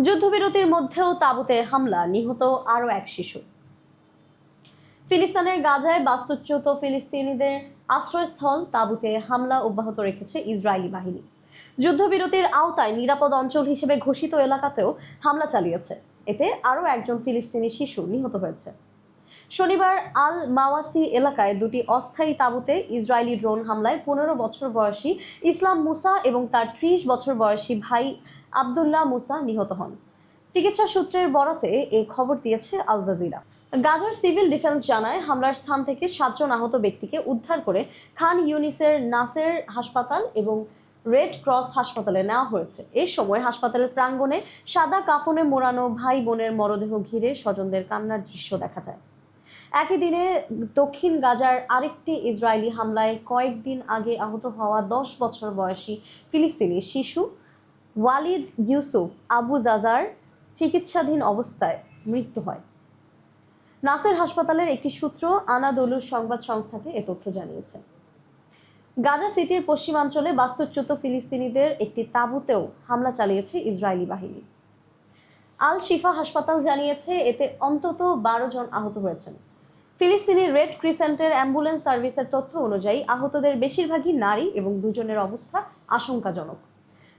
যুদ্ধবিরতির মধ্যেও তাঁবুতে হামলা, নিহত আরও এক শিশু। ফিলিস্তিনের গাজায় বাস্তুচ্যুত ফিলিস্তিনিদের আশ্রয়স্থল তাঁবুতে হামলা অব্যাহত রেখেছে ইসরায়েলি বাহিনী। যুদ্ধবিরতির আওতায় নিরাপদ অঞ্চল হিসেবে ঘোষিত এলাকাতেও হামলা চালিয়েছে। এতে আরও একজন ফিলিস্তিনি শিশু নিহত হয়েছে। শনিবার আল মাওয়াসি এলাকায় দুটি অস্থায়ী তাঁবুতে ইসরায়েলি ড্রোন হামলায় 15 বছর বয়সী ইসলাম মুসা এবং তার 30 বছর বয়সী ভাই আবদুল্লাহ মুসা নিহত হন। চিকিৎসা সূত্রের বরাতে এই খবর দিয়েছে আল জাজিরা। গাজার সিভিল ডিফেন্স জানায়, হামলার স্থান থেকে 7 জন আহত ব্যক্তিকে উদ্ধার করে খান ইউনিসের নাসের হাসপাতাল এবং রেড ক্রস হাসপাতালে নেওয়া হয়েছে। এই সময় হাসপাতালের প্রাঙ্গণে সাদা কাফনে মোড়ানো ভাই বোনের মরদেহ ঘিরে স্বজনদের কান্নার দৃশ্য দেখা যায়। একই দিনে দক্ষিণ গাজার আরেকটি ইসরায়েলি হামলায় কয়েকদিন আগে আহত হওয়া 10 বছর বয়সী ফিলিস্তিনি শিশু ওয়ালিদ ইউসুফ আবু জাজার চিকিৎসাধীন অবস্থায় মৃত্যু হয়। নাসের হাসপাতালের একটি সূত্র আনাদোলু সংবাদ সংস্থাকে এ তথ্য জানিয়েছে। গাজা সিটির পশ্চিমাঞ্চলে বাস্তুচ্যুত ফিলিস্তিনিদের একটি তাঁবুতেও হামলা চালিয়েছে ইসরায়েলি বাহিনী। আল শিফা হাসপাতাল জানিয়েছে, এতে অন্তত 12 জন আহত হয়েছেন। ফিলিস্তিনি রেড ক্রিসেন্টের অ্যাম্বুলেন্স সার্ভিসের তথ্য অনুযায়ী আহতদের বেশিরভাগই নারী এবং দুজনের অবস্থা আশঙ্কাজনক।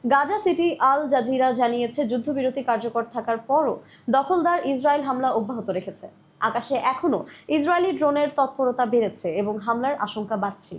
গাজা সিটি আল জাজিরা জানিয়েছে, যুদ্ধবিরতি কার্যকর থাকার পরও দখলদার ইসরায়েল হামলা অব্যাহত রেখেছে। আকাশে এখনও ইসরায়েলি ড্রোনের তৎপরতা বেড়েছে এবং হামলার আশঙ্কা বাড়ছে।